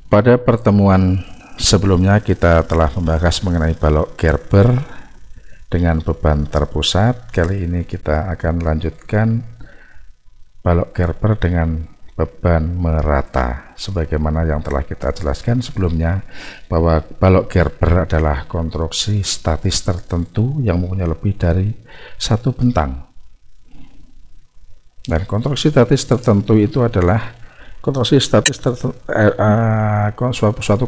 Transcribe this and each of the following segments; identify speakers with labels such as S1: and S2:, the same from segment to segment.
S1: Pada pertemuan sebelumnya kita telah membahas mengenai balok Gerber dengan beban terpusat. Kali ini kita akan lanjutkan balok Gerber dengan beban merata. Sebagaimana yang telah kita jelaskan sebelumnya, bahwa balok Gerber adalah konstruksi statis tertentu yang mempunyai lebih dari satu bentang. Dan konstruksi statis tertentu itu adalah konstruksi statis suatu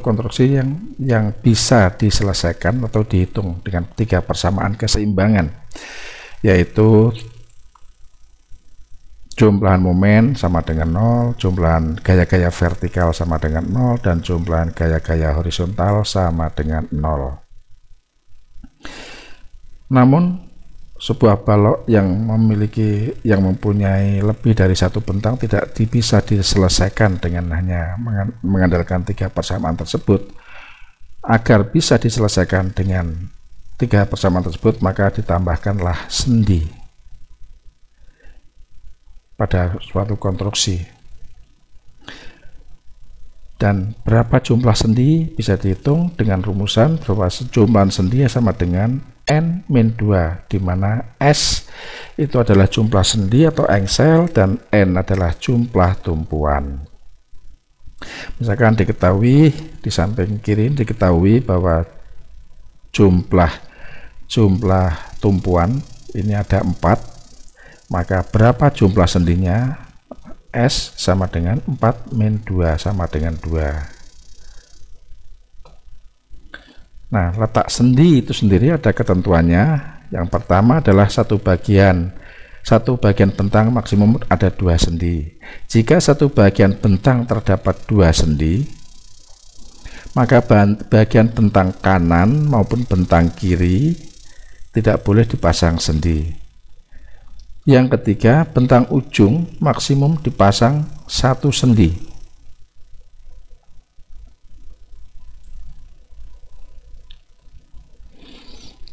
S1: konstruksi yang bisa diselesaikan atau dihitung dengan tiga persamaan keseimbangan, yaitu jumlahan momen sama dengan 0, jumlahan gaya-gaya vertikal sama dengan 0, dan jumlahan gaya-gaya horizontal sama dengan 0. Namun sebuah balok yang mempunyai lebih dari satu bentang tidak bisa diselesaikan dengan hanya mengandalkan tiga persamaan tersebut. Agar bisa diselesaikan dengan tiga persamaan tersebut, maka ditambahkanlah sendi pada suatu konstruksi. Dan berapa jumlah sendi bisa dihitung dengan rumusan bahwa jumlah sendi sama dengan N-2, di mana S itu adalah jumlah sendi atau engsel dan N adalah jumlah tumpuan. Misalkan diketahui di samping kiri diketahui bahwa jumlah tumpuan ini ada 4, maka berapa jumlah sendinya? S sama dengan 4-2 sama dengan 2. Nah, letak sendi itu sendiri ada ketentuannya. Yang pertama adalah satu bagian bentang maksimum ada 2 sendi. Jika satu bagian bentang terdapat 2 sendi, maka bagian bentang kanan maupun bentang kiri tidak boleh dipasang sendi. Yang ketiga, bentang ujung maksimum dipasang 1 sendi.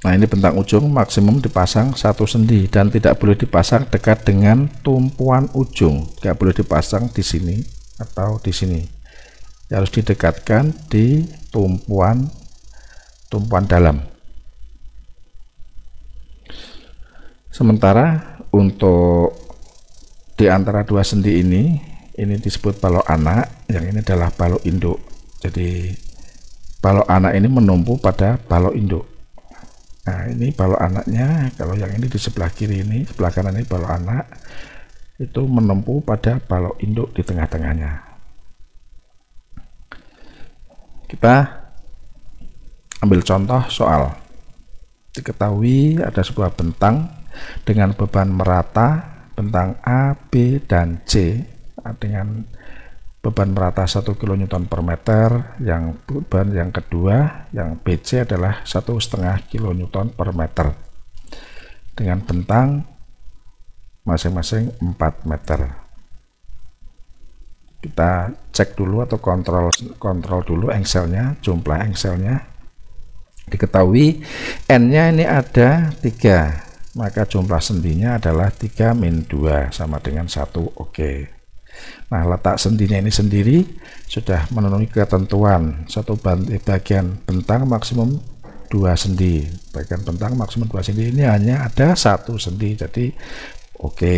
S1: Nah, ini bentang ujung maksimum dipasang 1 sendi dan tidak boleh dipasang dekat dengan tumpuan ujung. Tidak boleh dipasang di sini atau di sini. Harus didekatkan di tumpuan dalam. Sementara untuk di antara 2 sendi ini disebut balok anak, yang ini adalah balok induk. Jadi balok anak ini menumpu pada balok induk. Nah, ini balok anaknya. Kalau yang ini di sebelah kiri ini, sebelah kanan ini balok anak, itu menempuh pada balok induk di tengah-tengahnya. Kita ambil contoh soal. Diketahui ada sebuah bentang dengan beban merata, bentang A, B, dan C dengan beban merata 1 kN per meter, yang beban yang kedua yang BC adalah 1,5 kN per meter dengan bentang masing-masing 4 meter. Kita cek dulu atau kontrol dulu engselnya, jumlah engselnya. Diketahui N-nya ini ada 3, maka jumlah sendinya adalah 3-2 sama dengan 1. Oke. Nah, letak sendinya ini sendiri sudah memenuhi ketentuan satu bagian bentang maksimum 2 sendi. Bagian bentang maksimum 2 sendi ini hanya ada 1 sendi. Jadi oke.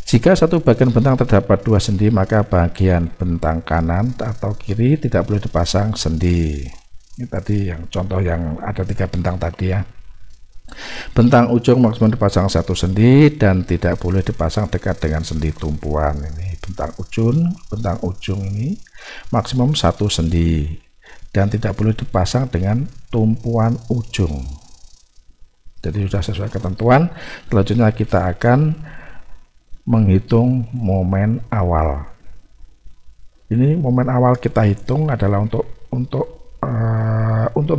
S1: Jika satu bagian bentang terdapat 2 sendi, maka bagian bentang kanan atau kiri tidak boleh dipasang sendi. Ini tadi yang contoh yang ada 3 bentang tadi ya. Bentang ujung maksimum dipasang 1 sendi dan tidak boleh dipasang dekat dengan sendi tumpuan. Ini bentang ujung ini maksimum 1 sendi dan tidak boleh dipasang dengan tumpuan ujung. Jadi sudah sesuai ketentuan. Selanjutnya kita akan menghitung momen awal. Ini momen awal kita hitung adalah untuk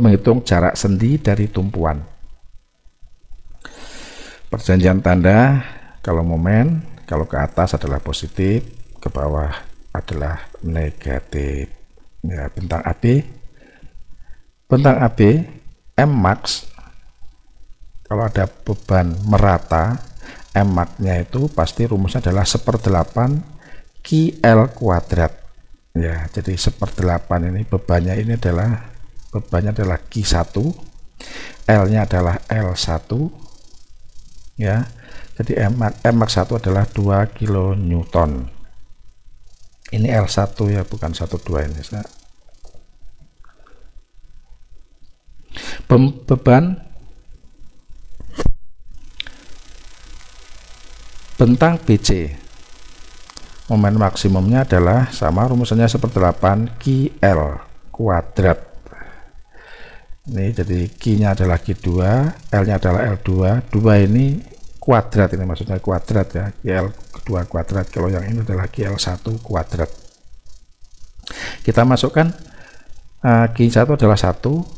S1: menghitung jarak sendi dari tumpuan. Perjanjian tanda, kalau momen, kalau ke atas adalah positif, ke bawah adalah negatif. Ya, bentang AB M max, kalau ada beban merata, M max-nya itu pasti rumusnya adalah 1/8 QL kuadrat. Ya, jadi 1/8 ini bebannya adalah Q1, L-nya adalah L1 ya. Jadi Mmax 1 adalah 2 kN. Ini L1 ya, bukan 12 ini. Beban bentang BC, momen maksimumnya adalah sama, rumusannya 1/8 QL kuadrat. Ini jadi Q-nya adalah Q2, L-nya adalah L2, 2 ini kuadrat, ini maksudnya kuadrat ya, QL2 kuadrat. Kalau yang ini adalah QL1 kuadrat. Kita masukkan Q1 adalah 1,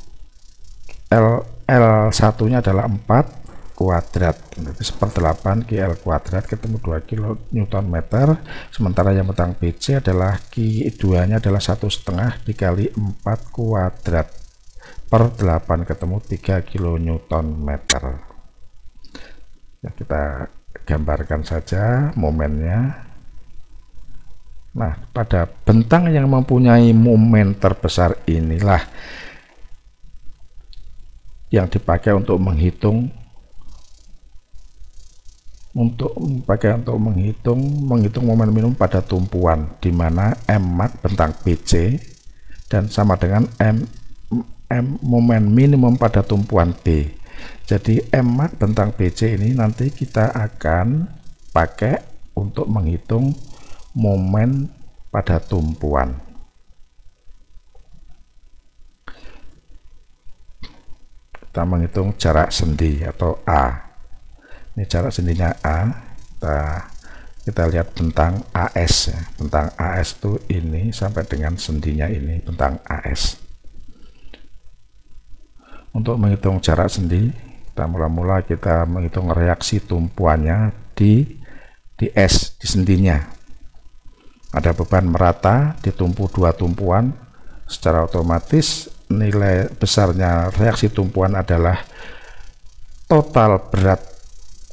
S1: L1 nya adalah 4 kuadrat, berarti 1/8 QL kuadrat ketemu 2 kN. Sementara yang bentang BC adalah Q2 nya adalah 1,5 dikali 4 kuadrat per 8 ketemu 3 kN. Ya, kita gambarkan saja momennya. Nah, pada bentang yang mempunyai momen terbesar inilah yang dipakai untuk menghitung momen minimum pada tumpuan, di mana Mmax bentang BC dan sama dengan momen minimum pada tumpuan B. Jadi Mmax bentang BC ini nanti kita akan pakai untuk menghitung momen pada tumpuan. Kita menghitung jarak sendi atau A. Ini jarak sendinya A. Kita lihat bentang AS ya. Bentang AS itu ini sampai dengan sendinya ini, bentang AS. Untuk menghitung jarak sendi, kita mula-mula kita menghitung reaksi tumpuannya di S, di sendinya. Ada beban merata ditumpu 2 tumpuan, secara otomatis nilai besarnya reaksi tumpuan adalah total berat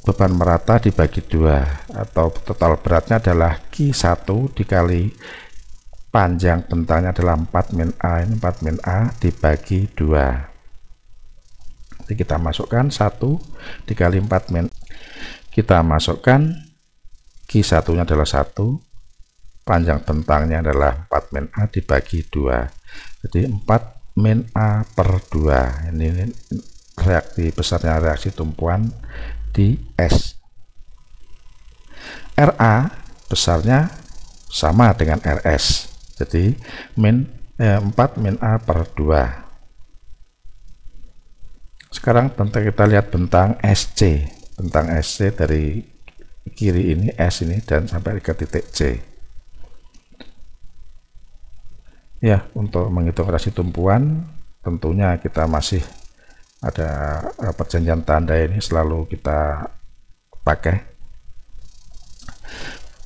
S1: beban merata dibagi 2, atau total beratnya adalah Q1 dikali panjang bentangnya adalah 4 min A, ini 4 min A dibagi 2. Nanti kita masukkan 1 dikali 4 min, kita masukkan Q1 nya adalah 1, panjang bentangnya adalah 4 min A dibagi 2, jadi 4 min A per 2. Ini reaksi besarnya reaksi tumpuan di S. RA besarnya sama dengan RS, jadi 4 min A per 2. Sekarang kita lihat bentang SC. Bentang SC dari kiri ini, S ini, dan sampai ke titik C. Ya, untuk menghitung reaksi tumpuan tentunya kita masih ada perjanjian tanda ini selalu kita pakai.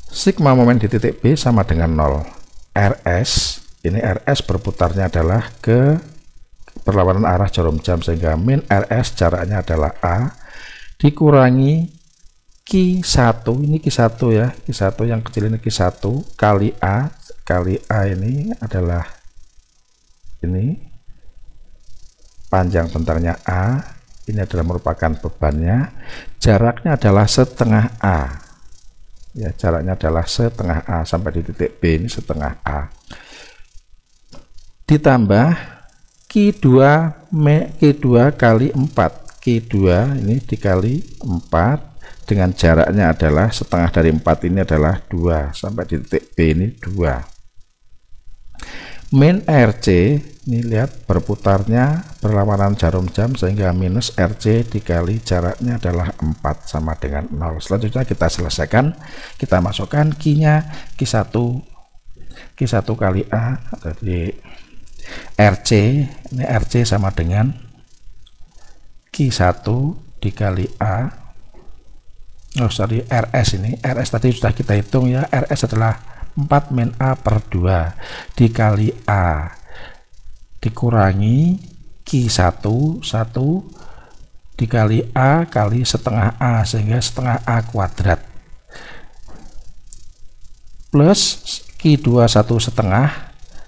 S1: Sigma momen di titik B sama dengan 0. RS, ini RS berputarnya adalah ke berlawanan arah jarum jam, sehingga min RS jaraknya adalah A dikurangi Q1, ini Q1 ya, Q1 yang kecil ini Q1 kali A ini adalah ini panjang bentangnya A, ini adalah merupakan bebannya, jaraknya adalah setengah A ya, jaraknya adalah setengah A sampai di titik B ini setengah A, ditambah Q2 kali 4, Q2 ini dikali 4 dengan jaraknya adalah setengah dari 4 ini adalah 2 sampai di titik B ini 2. Min RC ini lihat berputarnya berlawanan jarum jam, sehingga minus RC dikali jaraknya adalah 4 sama dengan 0. Selanjutnya kita selesaikan, kita masukkan Q-nya Q1 kali A, jadi RC, ini RC sama dengan Q1 dikali A, RS, ini RS tadi sudah kita hitung ya, RS adalah 4 min A per 2 dikali A dikurangi Q1 1 dikali A kali setengah A, sehingga setengah A kuadrat, plus Q2 1,5,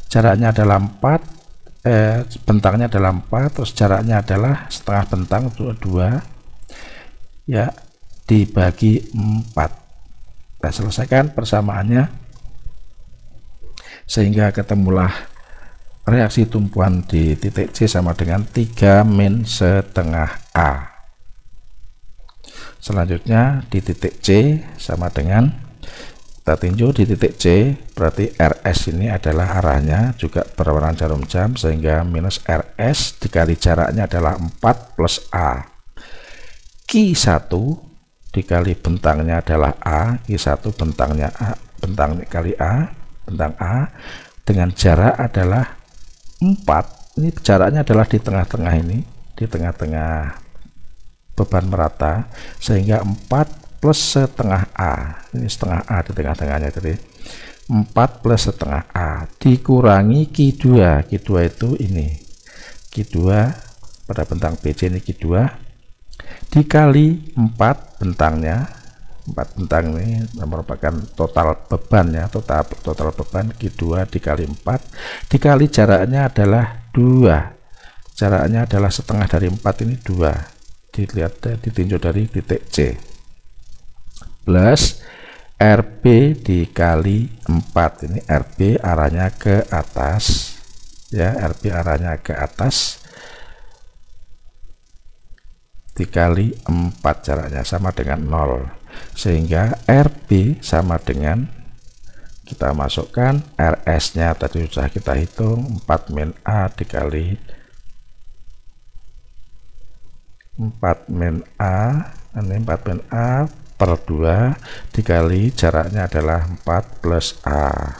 S1: jaraknya adalah 4, bentangnya adalah 4, terus jaraknya adalah setengah bentang 2 ya, dibagi 4. Kita selesaikan persamaannya sehingga ketemulah reaksi tumpuan di titik C sama dengan 3-setengah A. Selanjutnya di titik C sama dengan, kita tinjau di titik C, berarti RS ini adalah arahnya juga berwarna jarum jam, sehingga minus RS dikali jaraknya adalah 4 plus A. Q1 dikali bentangnya adalah A, Q1 bentangnya A, bentang kali A, bentang A, dengan jarak adalah 4. Ini jaraknya adalah di tengah-tengah ini, di tengah-tengah beban merata, sehingga 4 plus setengah A, ini setengah A di tengah-tengahnya, jadi 4 plus setengah A dikurangi Q2. Q2 itu ini, Q2 pada bentang BC ini Q2 dikali 4 bentangnya, 4 bentang ini merupakan total beban ya, total beban Q2 dikali 4 dikali jaraknya adalah 2, jaraknya adalah setengah dari 4 ini 2, dilihat ditinjau dari titik C, plus RB dikali 4, ini RB arahnya ke atas ya, RB arahnya ke atas, dikali 4 jaraknya sama dengan 0, sehingga RB sama dengan, kita masukkan RS nya tadi sudah kita hitung, 4 min A dikali 4 min A, ini 4 min A per 2 dikali jaraknya adalah 4 plus A.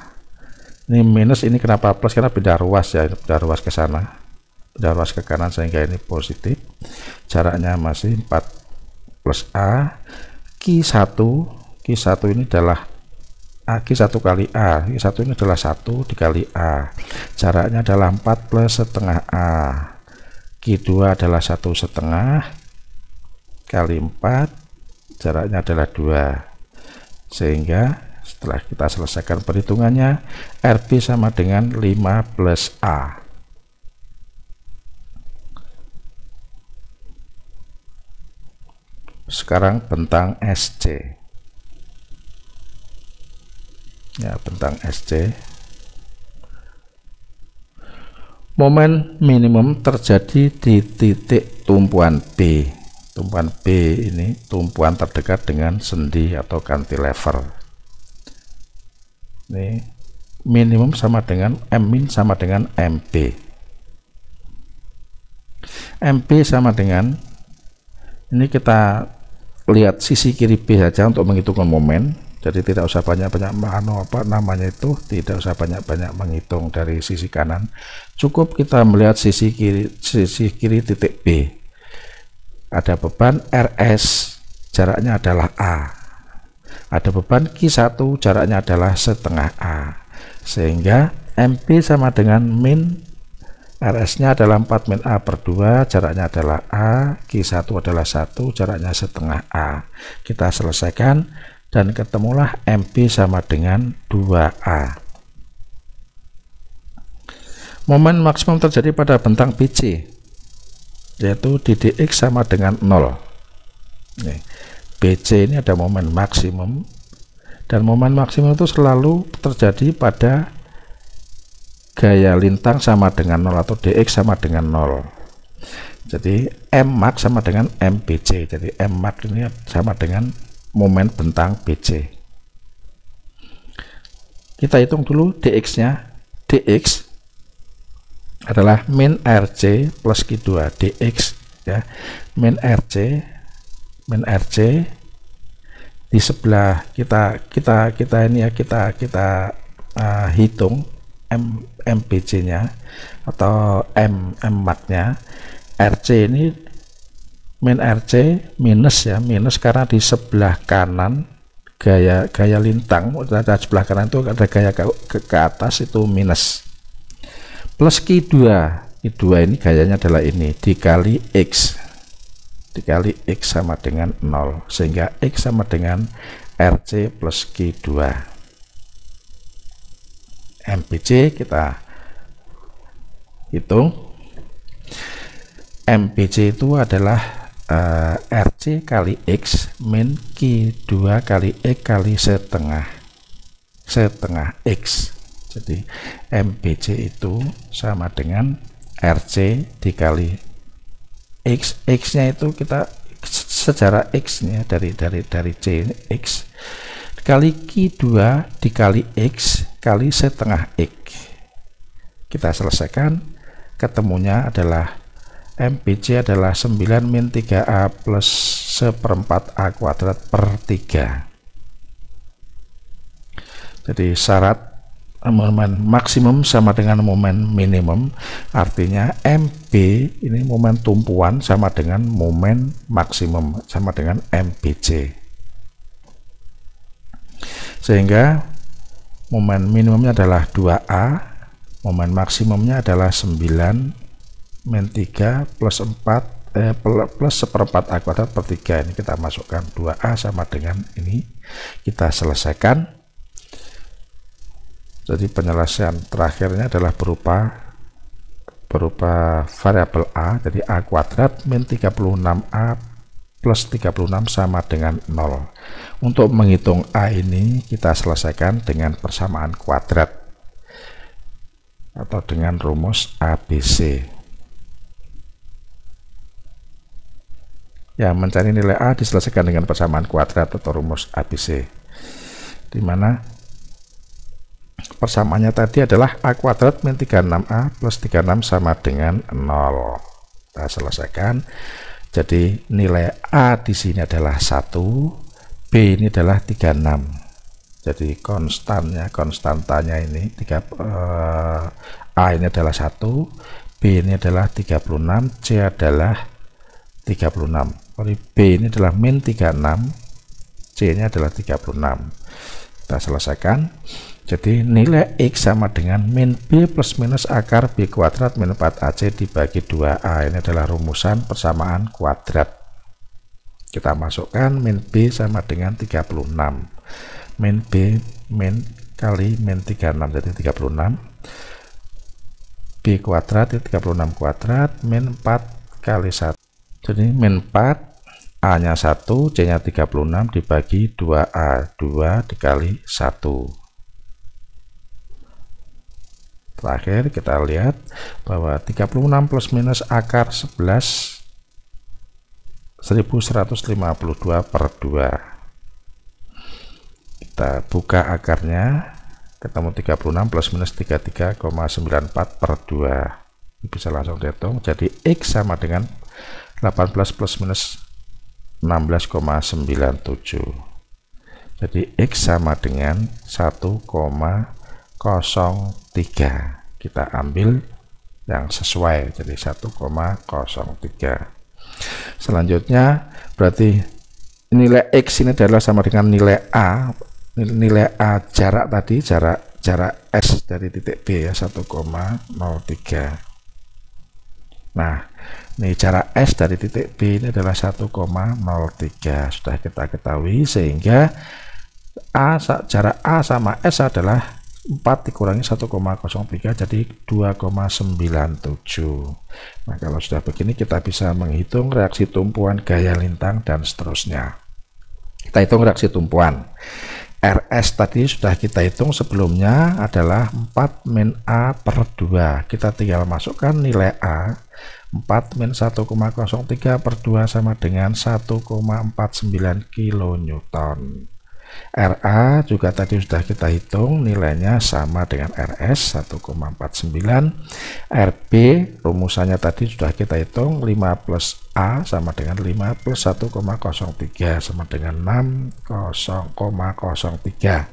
S1: Ini minus, ini kenapa plus? Karena beda ruas ya, beda ruas ke sana, beda ruas ke kanan, sehingga ini positif, jaraknya masih 4 plus A. Q1 ini adalah Q1 kali A, Q1 ini adalah 1 dikali A, jaraknya adalah 4 plus setengah A. Q2 adalah 1,5 kali 4, jaraknya adalah 2, sehingga setelah kita selesaikan perhitungannya, RB sama dengan 5 plus A. Sekarang bentang SC ya, bentang SC, momen minimum terjadi di titik tumpuan B. Tumpuan B ini tumpuan terdekat dengan sendi atau cantilever. Ini minimum sama dengan M min sama dengan MP. MP sama dengan, ini kita lihat sisi kiri B saja untuk menghitung momen. Jadi tidak usah banyak-banyak tidak usah banyak-banyak menghitung dari sisi kanan. Cukup kita melihat sisi kiri titik B. Ada beban RS, jaraknya adalah A. Ada beban Q1, jaraknya adalah setengah A. Sehingga MP sama dengan min RS-nya adalah 4 min A per 2, jaraknya adalah A, Q1 adalah 1, jaraknya setengah A. Kita selesaikan dan ketemulah MP sama dengan 2A. Momen maksimum terjadi pada bentang BC, yaitu di DX sama dengan 0. Nih, BC ini ada momen maksimum, dan momen maksimum itu selalu terjadi pada gaya lintang sama dengan 0 atau DX sama dengan 0. Jadi M max sama dengan MBC, jadi M max ini sama dengan momen bentang BC. Kita hitung dulu DX nya. DX adalah min RC plus Q2, DX ya, min RC di sebelah kita ini ya, kita hitung MBC nya atau M max nya. RC ini min RC minus ya, minus karena di sebelah kanan gaya lintang, ada sebelah kanan itu ada gaya ke atas itu minus, plus Q2 ini gayanya adalah ini dikali X sama dengan 0, sehingga X sama dengan RC plus Q2. MPC, kita hitung. MPC itu adalah RC kali X min Q2 kali X kali setengah X. Jadi MPC itu sama dengan RC dikali X. X-nya itu kita secara X-nya dari C X kali Q2 dikali X kali setengah X. Kita selesaikan, ketemunya adalah MPC adalah 9 min 3A plus seperempat A kuadrat per 3. Jadi syarat momen maksimum sama dengan momen minimum, artinya MB ini momen tumpuan sama dengan momen maksimum sama dengan MPC. Sehingga momen minimumnya adalah 2A, momen maksimumnya adalah 9 min 3 plus 4 plus seperempat A kuadrat per 3. Ini kita masukkan 2A sama dengan ini, kita selesaikan. Jadi penyelesaian terakhirnya adalah berupa variabel A, jadi A kuadrat min 36A plus 36 sama dengan 0. Untuk menghitung A ini kita selesaikan dengan persamaan kuadrat atau dengan rumus ABC. Ya, mencari nilai A diselesaikan dengan persamaan kuadrat atau rumus ABC, di mana persamaannya tadi adalah A kuadrat min 36A plus 36 sama dengan 0. Kita selesaikan. Jadi nilai A di sini adalah 1, B ini adalah 36. Jadi konstantanya ini A ini adalah 1, B ini adalah 36, C adalah 36. B ini adalah min 36, C nya adalah 36. Kita selesaikan. Jadi nilai X sama dengan min B plus minus akar B kuadrat min 4AC dibagi 2A. Ini adalah rumusan persamaan kuadrat. Kita masukkan min B sama dengan 36. Min B min kali min 36, jadi 36. B kuadrat itu 36 kuadrat min 4 kali 1. Jadi min 4, A nya 1, C nya 36 dibagi 2A, 2 dikali 1. Terakhir kita lihat bahwa 36 plus minus akar 11 1152 per 2. Kita buka akarnya, ketemu 36 plus minus 33,94 per 2. Bisa langsung dihitung. Jadi X sama dengan 18 plus minus 16,97. Jadi X sama dengan 1,03. Kita ambil yang sesuai, jadi 1,03. Selanjutnya berarti nilai X ini adalah sama dengan nilai A. Nilai A jarak tadi, jarak S dari titik B ya, 1,03. Nah, ini jarak S dari titik B ini adalah 1,03. Sudah kita ketahui, sehingga jarak A sama S adalah 4 dikurangi 1,03, jadi 2,97. Nah, kalau sudah begini kita bisa menghitung reaksi tumpuan, gaya lintang, dan seterusnya. Kita hitung reaksi tumpuan. RS tadi sudah kita hitung sebelumnya adalah 4 min A per 2. Kita tinggal masukkan nilai A. 4 min 1,03 per 2 sama dengan 1,49 kilonewton. RA juga tadi sudah kita hitung, nilainya sama dengan RS 1,49. RB rumusannya tadi sudah kita hitung, 5 plus A sama dengan 5 plus 1,03 sama dengan 6,03.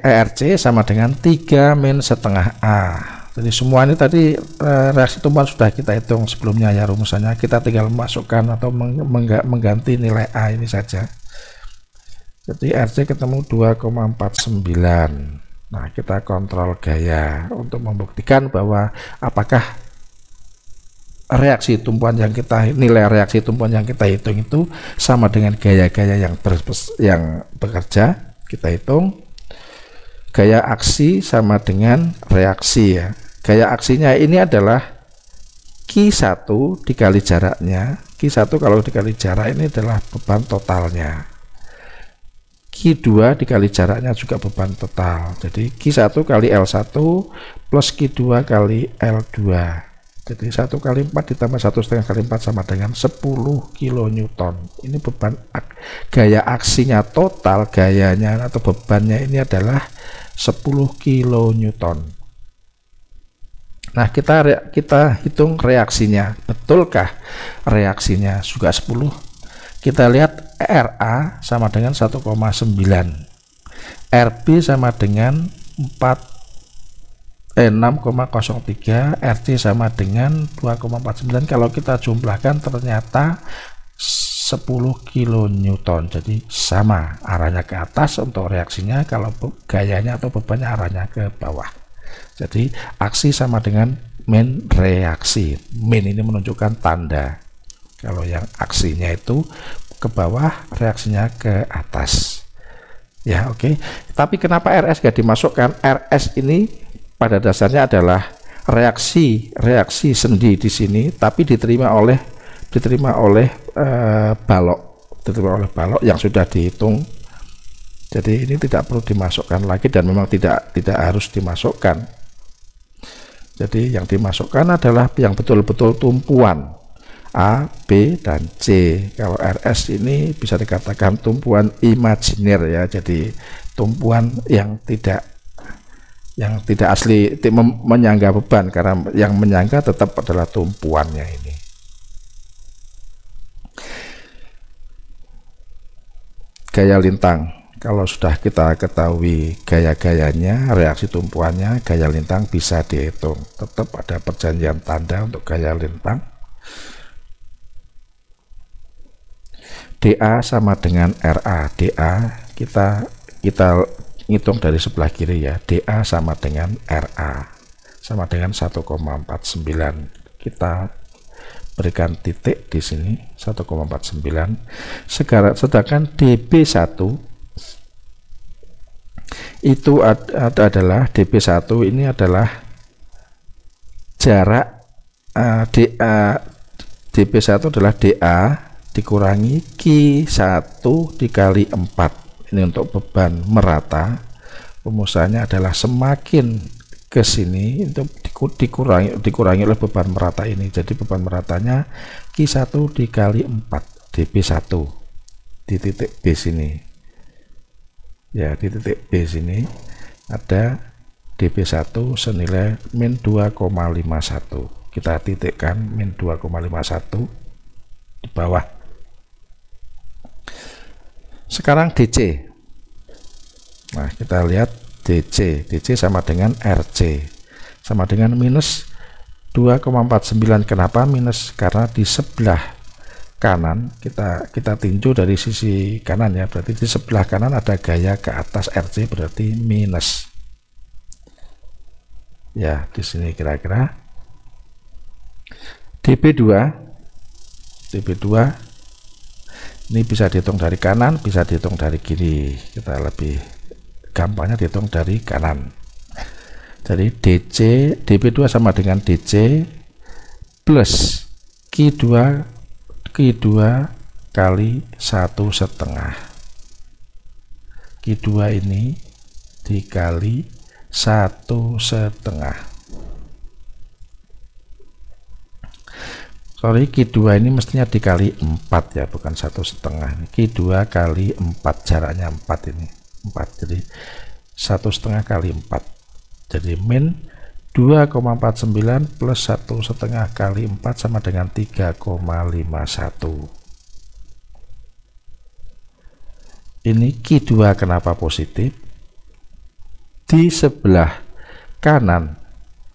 S1: RC sama dengan 3 min setengah A. Jadi semua ini tadi reaksi tumpuan sudah kita hitung sebelumnya ya rumusannya. Kita tinggal masukkan atau mengganti nilai A ini saja. Jadi RC ketemu 2,49. Nah, kita kontrol gaya untuk membuktikan bahwa apakah reaksi tumpuan yang nilai reaksi tumpuan yang kita hitung itu sama dengan gaya-gaya yang bekerja. Kita hitung. Gaya aksi sama dengan reaksi ya. Gaya aksinya ini adalah Q1 dikali jaraknya. Q1 kalau dikali jarak ini adalah beban totalnya. Q2 dikali jaraknya juga beban total. Jadi Q1 kali L1 plus Q2 kali L2. Jadi 1 kali 4 ditambah 1,5 kali 4 sama dengan 10 kN. Ini beban gaya aksinya total, gayanya atau bebannya ini adalah 10 kN. Nah, kita hitung reaksinya. Betulkah reaksinya juga 10? Kita lihat RA sama dengan 1,9. RB sama dengan 6,03, RC sama dengan 2,49. Kalau kita jumlahkan ternyata 10 kN. Jadi sama arahnya ke atas untuk reaksinya, kalau gayanya atau bebannya arahnya ke bawah. Jadi aksi sama dengan min reaksi. Min ini menunjukkan tanda. Kalau yang aksinya itu ke bawah, reaksinya ke atas. Ya, oke. Tapi kenapa RS gak dimasukkan? RS ini pada dasarnya adalah reaksi sendi di sini, tapi diterima oleh balok yang sudah dihitung. Jadi ini tidak perlu dimasukkan lagi dan memang tidak harus dimasukkan. Jadi yang dimasukkan adalah yang betul-betul tumpuan A, B, dan C. Kalau RS ini bisa dikatakan tumpuan imajiner ya. Jadi tumpuan yang tidak asli menyangga beban, karena yang menyangga tetap adalah tumpuannya ini. Gaya lintang. Kalau sudah kita ketahui gaya-gayanya, reaksi tumpuannya, gaya lintang bisa dihitung. Tetap ada perjanjian tanda untuk gaya lintang. DA sama dengan RA. DA kita hitung dari sebelah kiri ya. DA sama dengan RA sama dengan 1,49. Kita berikan titik di sini 1,49. Sedangkan DB1 itu adalah DB1 ini adalah jarak DB1 adalah DA dikurangi Q1 dikali 4. Ini untuk beban merata. Rumusannya adalah semakin ke sini itu dikurangi oleh beban merata ini. Jadi beban meratanya Q1 dikali 4 DB1 di titik B sini. Ya, di titik B sini ada DB1 senilai min 2,51. Kita titikkan min 2,51 di bawah. Sekarang DC. Nah, kita lihat DC. DC sama dengan RC. Sama dengan minus 2,49. Kenapa minus? Karena di sebelah kanan kita tinjau dari sisi kanan ya, berarti di sebelah kanan ada gaya ke atas RC, berarti minus ya. Di sini kira-kira DB2 ini bisa dihitung dari kanan, bisa dihitung dari kiri. Kita lebih gampangnya dihitung dari kanan. Jadi DB2 sama dengan DC plus Q2 kali 1,5. Q2 ini dikali 1,5. Sorry, Q2 ini mestinya dikali 4 ya, bukan 1,5. Q2 kali 4, jaraknya 4 ini 4, jadi 1,5 kali 4, jadi min 2,49 plus 1,5 kali 4 sama dengan 3,51. Ini Q2 kenapa positif? Di sebelah kanan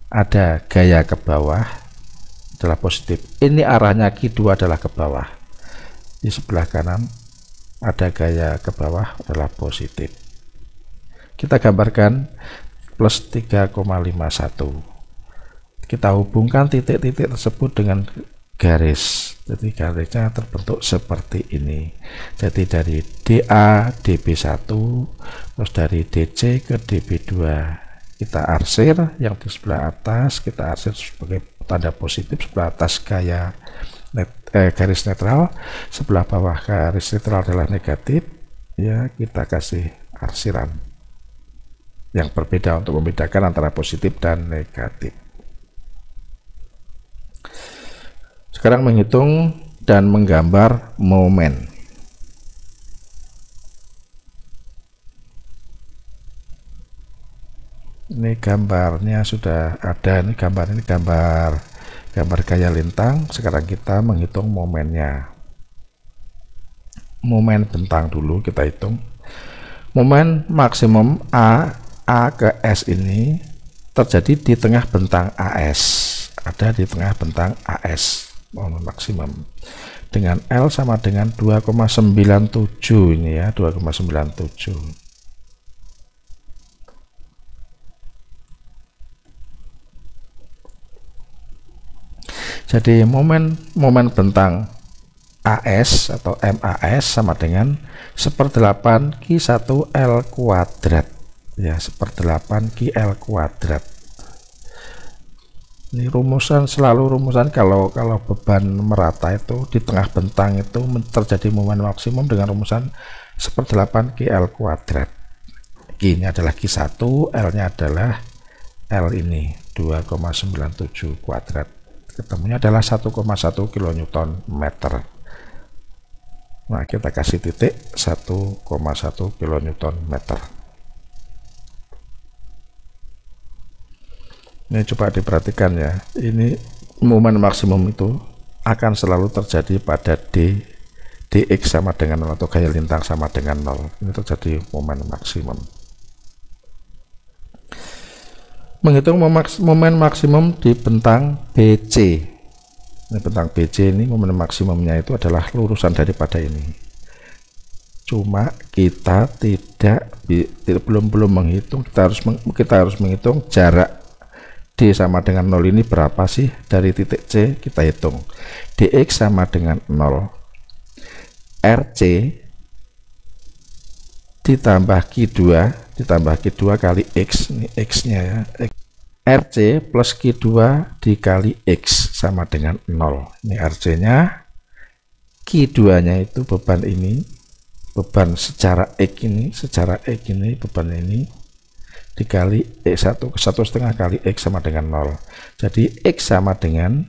S1: ada gaya ke bawah adalah positif. Ini arahnya Q2 adalah ke bawah. Di sebelah kanan ada gaya ke bawah adalah positif. Kita gambarkan plus 3,51. Kita hubungkan titik-titik tersebut dengan garis. Jadi garisnya terbentuk seperti ini. Jadi dari DA DB1 terus dari DC ke DB2 kita arsir, yang di sebelah atas kita arsir sebagai tanda positif, sebelah atas garis netral, sebelah bawah garis netral adalah negatif, ya kita kasih arsiran yang berbeda untuk membedakan antara positif dan negatif. Sekarang menghitung dan menggambar momen. Ini gambarnya sudah ada, ini gambar gaya lintang. Sekarang kita menghitung momennya. Momen bentang dulu kita hitung. Momen maksimum A ke S ini terjadi di tengah bentang AS. Ada di tengah bentang AS. Momen maksimum dengan L sama dengan 2,97 ini ya, 2,97. Jadi momen bentang AS atau MAS sama dengan 1/8 Q1L kuadrat ya, 1/8 QL kuadrat. Ini selalu rumusan kalau beban merata itu di tengah bentang itu terjadi momen maksimum dengan rumusan 1/8 QL kuadrat. Q-nya adalah Q1, L-nya adalah L ini 2,97 kuadrat. Ketemunya adalah 1,1 kN meter. Nah, kita kasih titik 1,1 kN meter. Ini coba diperhatikan ya, ini momen maksimum itu akan selalu terjadi pada dx sama dengan 0 atau gaya lintang sama dengan 0. Ini terjadi momen maksimum. Menghitung momen maksimum di bentang BC. Ini bentang BC ini momen maksimumnya itu adalah lurusan daripada ini. Cuma kita belum menghitung, kita harus menghitung jarak D sama dengan 0 ini berapa sih dari titik C. Kita hitung dx sama dengan 0, RC ditambah Q2 kali X, ini X nya ya, RC plus Q2 dikali X sama dengan 0. Ini RC nya, Q2 nya itu beban ini, beban secara X ini beban ini dikali X1 1/2 kali X sama dengan 0. Jadi X sama dengan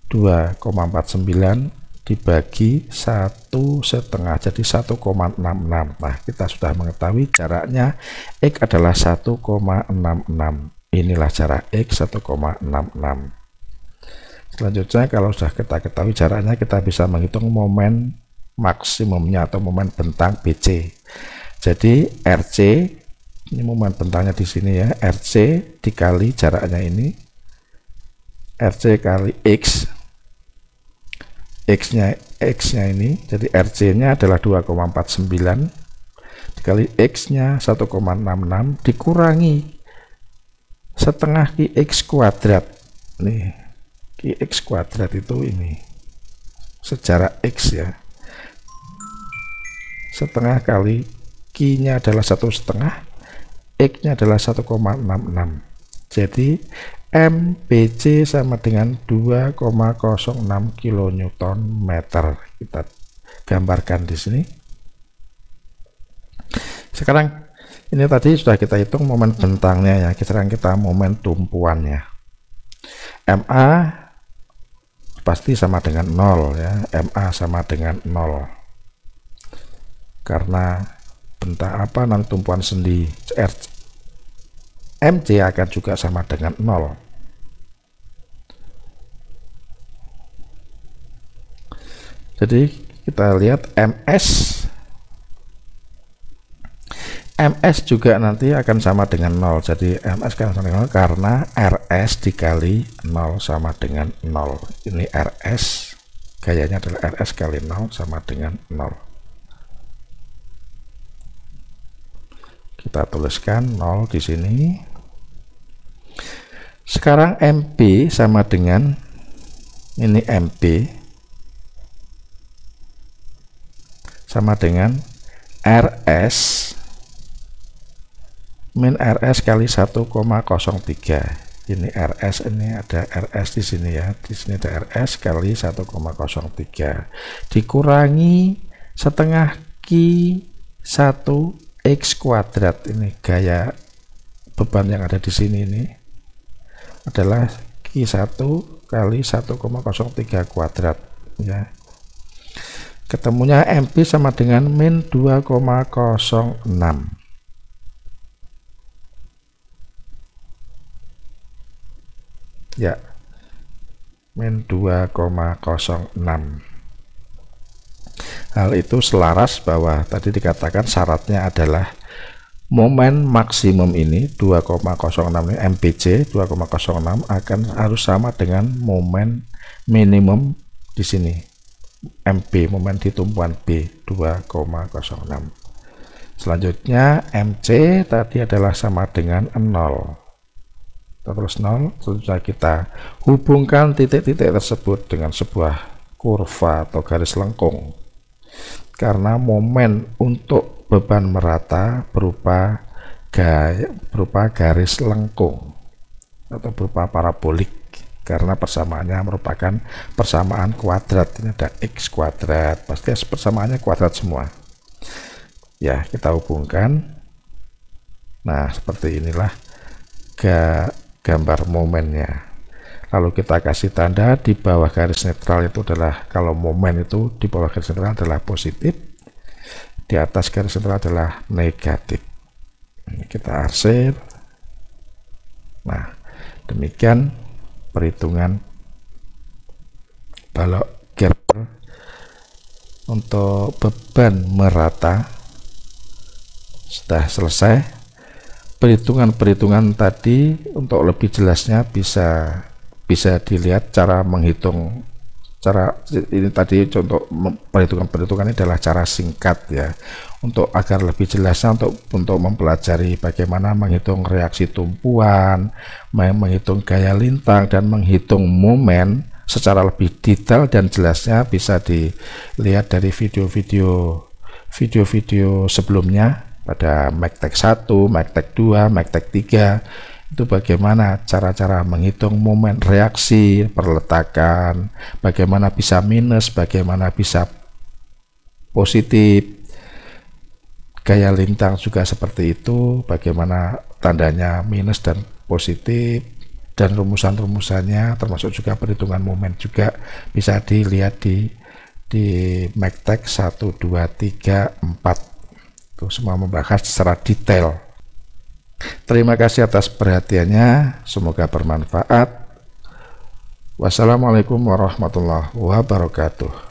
S1: 2,49 dibagi 1/2, jadi 1,66. Nah, kita sudah mengetahui jaraknya X adalah 1,66. Inilah jarak X 1,66. Selanjutnya kalau sudah kita ketahui jaraknya, kita bisa menghitung momen maksimumnya atau momen bentang BC. Jadi RC, ini momen bentangnya di sini ya, RC dikali jaraknya ini, RC kali X, X-nya ini, jadi RC-nya adalah 2,49 dikali X-nya 1,66 dikurangi setengah QX kuadrat. Nih, QX kuadrat itu ini secara X ya, setengah kali Q-nya adalah 1/2, X-nya adalah 1,66. Jadi MBC sama dengan 2,06 kN meter. Kita gambarkan di sini. Sekarang ini tadi sudah kita hitung momen bentangnya ya. Sekarang kita momen tumpuannya. MA pasti sama dengan 0 ya. MA sama dengan 0. Karena bentang nanti tumpuan sendi MC akan juga sama dengan 0. Jadi kita lihat MS juga nanti akan sama dengan 0. Jadi MS akan sama dengan 0 karena RS dikali 0 sama dengan 0. Ini RS, gayanya adalah RS kali 0 sama dengan 0. Kita tuliskan 0 di sini. Sekarang MP sama dengan ini MP sama dengan RS min RS kali 1,03. Ini RS, ini ada RS di sini ya. Di sini ada RS kali 1,03 dikurangi setengah Q1 X kuadrat. Ini gaya beban yang ada di sini ini adalah Q1 kali 1,03 kuadrat ya. Ketemunya MP sama dengan min 2,06 ya, min 2,06. Hal itu selaras bahwa tadi dikatakan syaratnya adalah momen maksimum ini 2,06 ini MPC 2,06 akan harus sama dengan momen minimum di sini MP, momen di tumpuan B 2,06. Selanjutnya MC tadi adalah sama dengan 0. Terus 0, selanjutnya kita hubungkan titik-titik tersebut dengan sebuah kurva atau garis lengkung. Karena momen untuk beban merata berupa garis lengkung atau berupa parabolik, karena persamaannya merupakan persamaan kuadrat. Ini ada X kuadrat, pasti persamaannya kuadrat semua ya. Kita hubungkan, nah seperti inilah gambar momennya. Lalu kita kasih tanda di bawah garis netral itu adalah, kalau momen itu di bawah garis netral adalah positif, di atas garis netral adalah negatif. Ini kita arsir. Nah, demikian perhitungan balok Gerber untuk beban merata sudah selesai. Perhitungan-perhitungan tadi untuk lebih jelasnya bisa dilihat cara menghitung. Cara ini tadi contoh perhitungan-perhitungan ini adalah cara singkat ya, untuk agar lebih jelasnya untuk mempelajari bagaimana menghitung reaksi tumpuan, menghitung gaya lintang, dan menghitung momen secara lebih detail dan jelasnya bisa dilihat dari video-video sebelumnya pada MECTEC 1, MECTEC 2, MECTEC 3. Itu bagaimana cara-cara menghitung momen reaksi, perletakan, bagaimana bisa minus, bagaimana bisa positif, gaya lintang juga seperti itu, bagaimana tandanya minus dan positif, dan rumusan-rumusannya termasuk juga perhitungan momen juga bisa dilihat di MECTEC 1, 2, 3, 4. Itu semua membahas secara detail. Terima kasih atas perhatiannya, semoga bermanfaat. Wassalamualaikum warahmatullahi wabarakatuh.